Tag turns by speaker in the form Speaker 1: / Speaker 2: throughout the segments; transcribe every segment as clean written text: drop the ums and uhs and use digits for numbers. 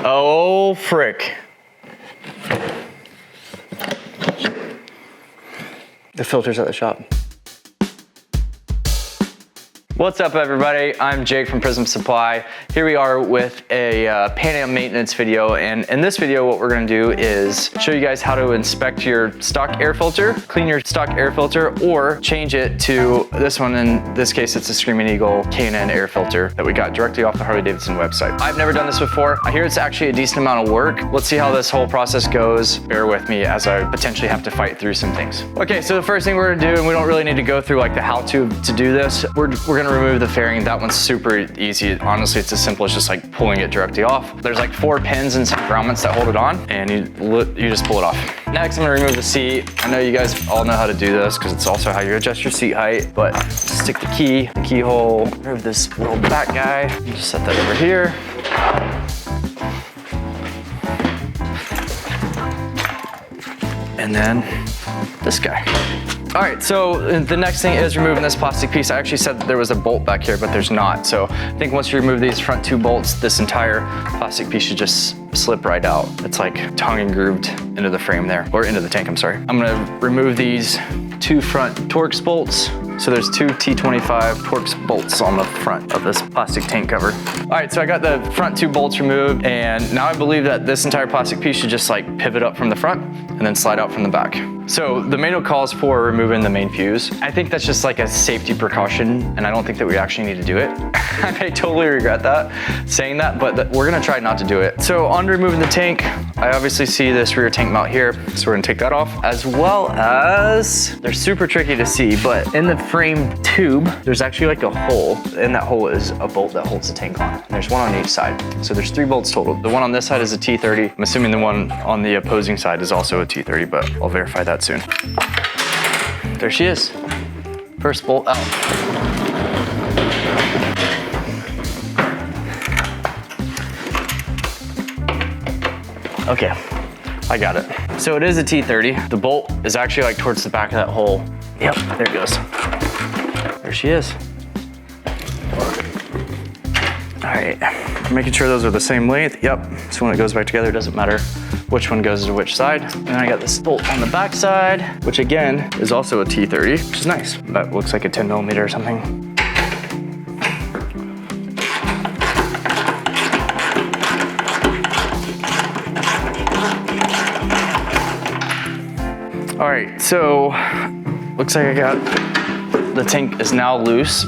Speaker 1: Oh, frick. The filter's at the shop. What's up, everybody? I'm Jake from Prism Supply. Here we are with a Pan Am maintenance video, and in this video what we're gonna do is show you guys how to inspect your stock air filter, clean your stock air filter, or change it to this one. In this case, it's a Screaming Eagle K&N air filter that we got directly off the Harley-Davidson website. I've never done this before. I hear it's actually a decent amount of work. Let's see how this whole process goes. Bear with me as I potentially have to fight through some things. Okay, so the first thing we're gonna do, and we don't really need to go through like the how-to to do this, we're gonna remove the fairing. That one's super easy. Honestly, it's as simple as just like pulling it directly off. There's like 4 pins and some grommets that hold it on, and you just pull it off. Next, I'm gonna remove the seat. I know you guys all know how to do this because it's also how you adjust your seat height, but stick the keyhole, remove this little back guy, just set that over here. And then this guy. All right, so the next thing is removing this plastic piece. I actually said that there was a bolt back here, but there's not. So I think once you remove these front 2 bolts, this entire plastic piece should just slip right out. It's like tongue and grooved into the frame there, or into the tank, I'm sorry. I'm gonna remove these 2 front Torx bolts. So there's 2 T25 Torx bolts on the front of this plastic tank cover. All right, so I got the front 2 bolts removed, and now I believe that this entire plastic piece should just like pivot up from the front and then slide out from the back. So the manual calls for removing the main fuse. I think that's just like a safety precaution, and I don't think that we actually need to do it. I may totally regret that, saying that, but we're gonna try not to do it. So on removing the tank, I obviously see this rear tank mount here, so we're gonna take that off, as well as, they're super tricky to see, but in the frame tube, there's actually like a hole. In that hole is a bolt that holds the tank on. And there's one on each side. So there's 3 bolts total. The one on this side is a T30. I'm assuming the one on the opposing side is also a T30, but I'll verify that soon. There she is. First bolt out. Okay, I got it. So it is a T30. The bolt is actually like towards the back of that hole. Yep, there it goes. There she is. All right, making sure those are the same length. Yep, so when it goes back together, it doesn't matter which one goes to which side. And then I got this bolt on the back side, which again is also a T30, which is nice. That looks like a 10 millimeter or something. All right, so looks like I got, the tank is now loose.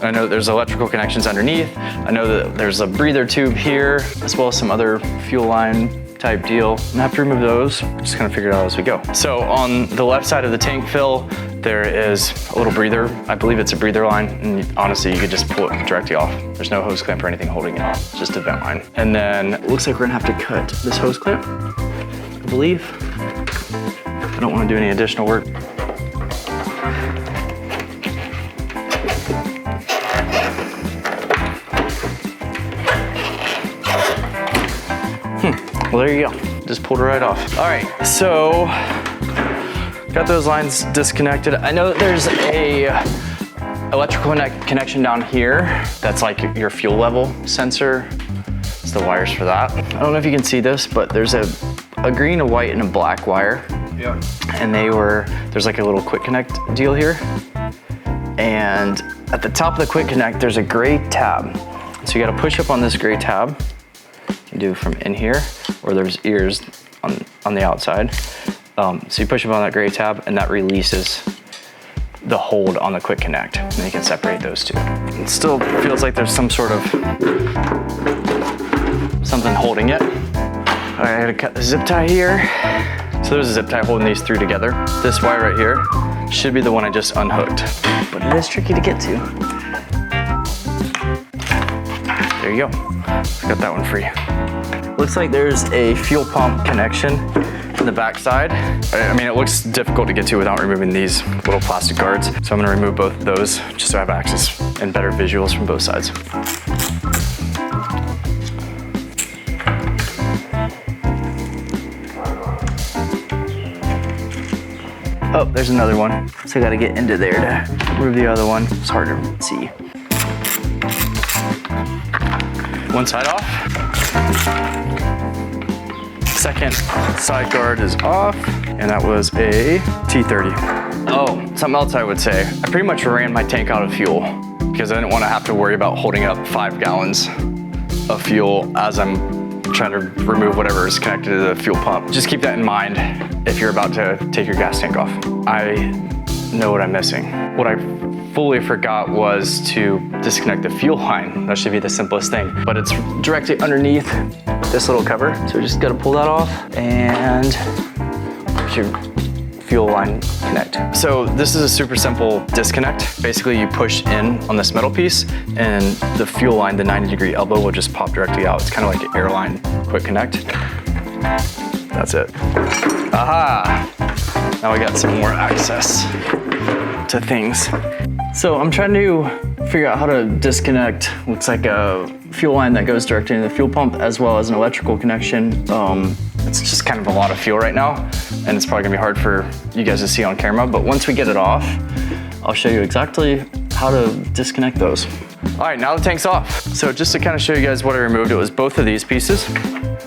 Speaker 1: I know there's electrical connections underneath. I know that there's a breather tube here, as well as some other fuel line type deal. I'm gonna have to remove those. Just gonna figure it out as we go. So on the left side of the tank fill, there is a little breather. I believe it's a breather line, and honestly, you could just pull it directly off. There's no hose clamp or anything holding it off, it's just a vent line. And then it looks like we're gonna have to cut this hose clamp, I believe. I don't wanna do any additional work. Well, there you go. Just pulled it right off. All right, so got those lines disconnected. I know that there's a electrical connection down here. That's like your fuel level sensor. It's the wires for that. I don't know if you can see this, but there's a green, a white, and a black wire. Yeah. And there's like a little quick connect deal here. And at the top of the quick connect, there's a gray tab. So you gotta push up on this gray tab. You do from in here, or there's ears on the outside. So you push up on that gray tab, and that releases the hold on the quick connect, and then you can separate those 2. It still feels like there's some sort of something holding it. All right, I gotta cut the zip tie here. So there's a zip tie holding these 3 together. This wire right here should be the one I just unhooked, but it is tricky to get to. There you go. Got that one free. Looks like there's a fuel pump connection in the back side. I mean, it looks difficult to get to without removing these little plastic guards. So I'm gonna remove both of those just so I have access and better visuals from both sides. Oh, there's another one. So I gotta get into there to remove the other one. It's hard to see. One side off. second side guard is off, and that was a T30. Oh, something else I would say. I pretty much ran my tank out of fuel because I didn't want to have to worry about holding up 5 gallons of fuel as I'm trying to remove whatever is connected to the fuel pump. Just keep that in mind if you're about to take your gas tank off. I know what I'm missing. What I fully forgot was to disconnect the fuel line. That should be the simplest thing, but it's directly underneath this little cover. So we just gotta pull that off and your fuel line connect. So this is a super simple disconnect. Basically you push in on this metal piece and the fuel line, the 90-degree elbow will just pop directly out. It's kind of like an airline quick connect. That's it. Aha! Now we got some more access to things. So I'm trying to figure out how to disconnect, looks like a fuel line that goes directly into the fuel pump as well as an electrical connection. It's just kind of a lot of fuel right now and it's probably gonna be hard for you guys to see on camera, but once we get it off, I'll show you exactly how to disconnect those. All right, now the tank's off. So just to kind of show you guys what I removed, it was both of these pieces.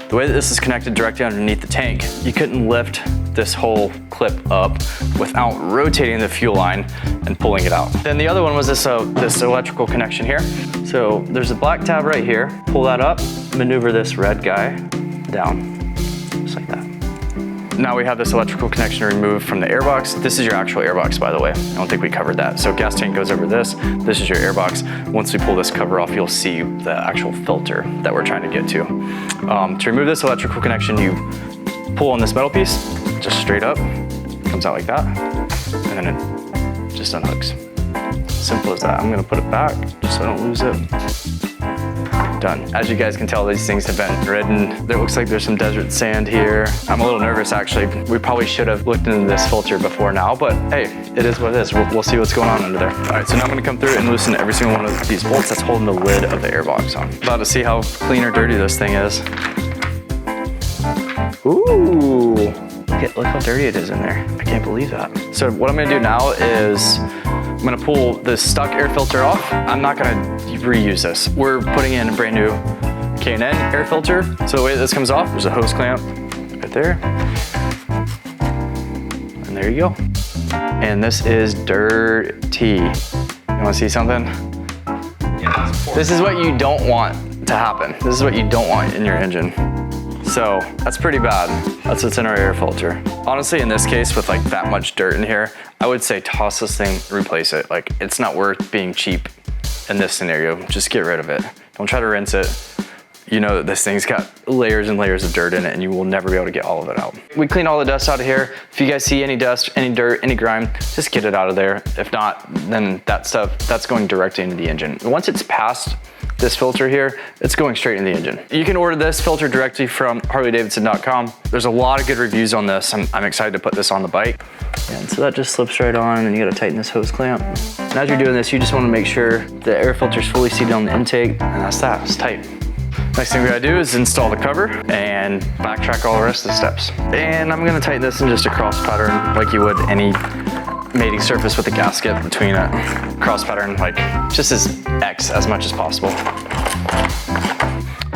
Speaker 1: The way that this is connected directly underneath the tank, you couldn't lift this whole clip up without rotating the fuel line and pulling it out. Then the other one was this electrical connection here. So there's a black tab right here. Pull that up, maneuver this red guy down, just like that. Now we have this electrical connection removed from the airbox. This is your actual airbox, by the way. I don't think we covered that. So gas tank goes over this. This is your airbox. Once we pull this cover off, you'll see the actual filter that we're trying to get to. To remove this electrical connection, you pull on this metal piece, just straight up, comes out like that, and then it just unhooks. Simple as that. I'm gonna put it back just so I don't lose it. Done. As you guys can tell, these things have been ridden. There looks like there's some desert sand here. I'm a little nervous actually. We probably should have looked into this filter before now, but hey, it is what it is. We'll see what's going on under there. All right, so now I'm gonna come through and loosen every single one of these bolts that's holding the lid of the airbox on. About to see how clean or dirty this thing is. Ooh, look how dirty it is in there. I can't believe that. So what I'm gonna do now is I'm gonna pull the stock air filter off. I'm not gonna reuse this. We're putting in a brand new K&N air filter. So the way this comes off, there's a hose clamp right there. And there you go. And this is dirty. You wanna see something? Yeah, this is what you don't want to happen. This is what you don't want in your engine. So that's pretty bad. That's what's in our air filter. Honestly, in this case, with like that much dirt in here, I would say toss this thing, replace it. Like, it's not worth being cheap in this scenario. Just get rid of it. Don't try to rinse it. You know that this thing's got layers and layers of dirt in it and you will never be able to get all of it out. We cleaned all the dust out of here. If you guys see any dust, any dirt, any grime, just get it out of there. If not, then that stuff, that's going directly into the engine. Once it's past this filter here, it's going straight in the engine. You can order this filter directly from Harley-Davidson.com. There's a lot of good reviews on this. I'm excited to put this on the bike. And so that just slips right on and you gotta tighten this hose clamp. And as you're doing this, you just wanna make sure the air filter's fully seated on the intake, and that's that, it's tight. Next thing we gotta do is install the cover and backtrack all the rest of the steps. And I'm gonna tighten this in just a cross pattern like you would any mating surface with a gasket between it. Cross pattern, like just as much as possible.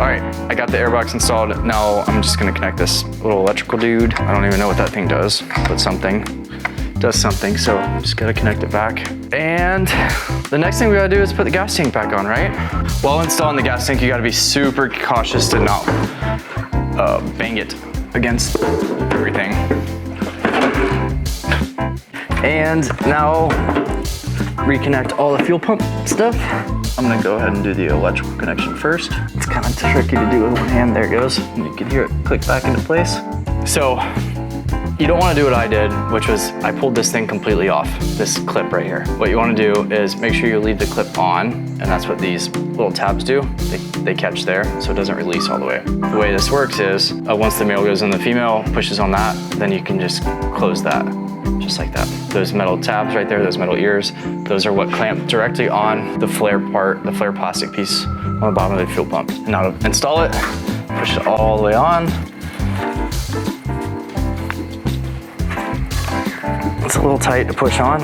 Speaker 1: All right, I got the airbox installed. Now I'm just gonna connect this little electrical dude. I don't even know what that thing does, but something. Does something, so just gotta connect it back. And the next thing we gotta do is put the gas tank back on, right? While installing the gas tank, you gotta be super cautious to not bang it against everything. And now reconnect all the fuel pump stuff. I'm gonna go ahead and do the electrical connection first. It's kind of tricky to do with one hand. There it goes. You can hear it click back into place. So you don't want to do what I did, which was I pulled this thing completely off, this clip right here. What you want to do is make sure you leave the clip on, and that's what these little tabs do. They catch there, so it doesn't release all the way. The way this works is once the male goes in the female, pushes on that, then you can just close that, just like that. Those metal tabs right there, those metal ears, those are what clamp directly on the flare part, the flare plastic piece on the bottom of the fuel pump. Now to install it, push it all the way on. It's a little tight to push on.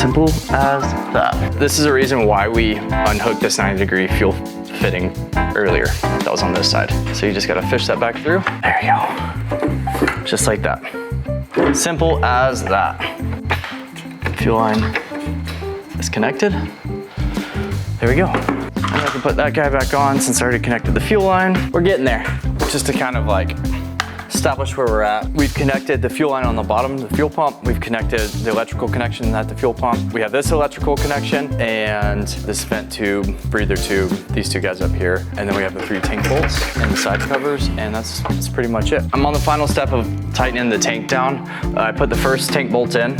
Speaker 1: Simple as that. This is a reason why we unhooked this 90-degree fuel fitting earlier. That was on this side. So you just gotta fish that back through. There you go. Just like that. Simple as that. Fuel line is connected. There we go. And I can put that guy back on since I already connected the fuel line. We're getting there. Just to kind of like establish where we're at. We've connected the fuel line on the bottom, the fuel pump. We've connected the electrical connection at the fuel pump. We have this electrical connection and this vent tube, breather tube, these two guys up here. And then we have the 3 tank bolts and the side covers, and that's pretty much it. I'm on the final step of tightening the tank down. I put the first tank bolt in,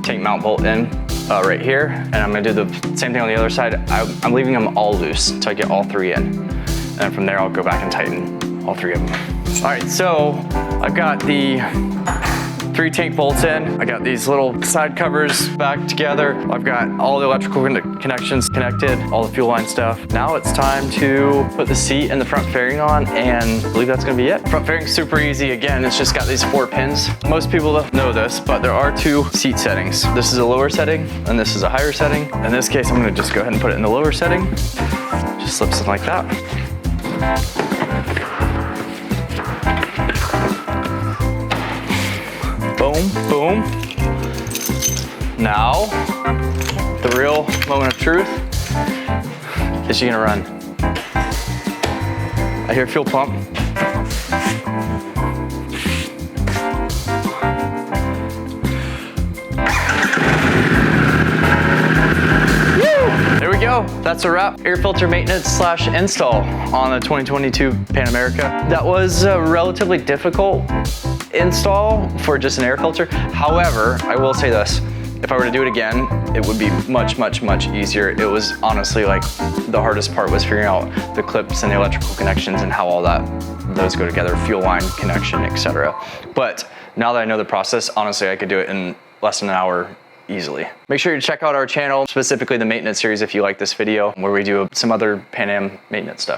Speaker 1: tank mount bolt in, right here, and I'm gonna do the same thing on the other side. I'm leaving them all loose until I get all 3 in. And then from there, I'll go back and tighten all 3 of them. All right, so I've got the 3 tank bolts in. I got these little side covers back together. I've got all the electrical connections connected, all the fuel line stuff. Now it's time to put the seat and the front fairing on, and I believe that's gonna be it. Front fairing's super easy. Again, it's just got these 4 pins. Most people know this, but there are 2 seat settings. This is a lower setting, and this is a higher setting. In this case, I'm gonna just go ahead and put it in the lower setting. Just slips in like that. Boom, boom. Now, the real moment of truth. Is she gonna run? I hear fuel pump. There we go. That's a wrap. Air filter maintenance / install on the 2022 Pan America. That was a relatively difficult install for just an air filter. However, I will say this. If I were to do it again, it would be much, much, much easier. It was honestly like the hardest part was figuring out the clips and the electrical connections and how all those go together, fuel line connection, etc. But now that I know the process, honestly, I could do it in less than an hour easily. Make sure you check out our channel, specifically the maintenance series if you like this video, where we do some other Pan Am maintenance stuff.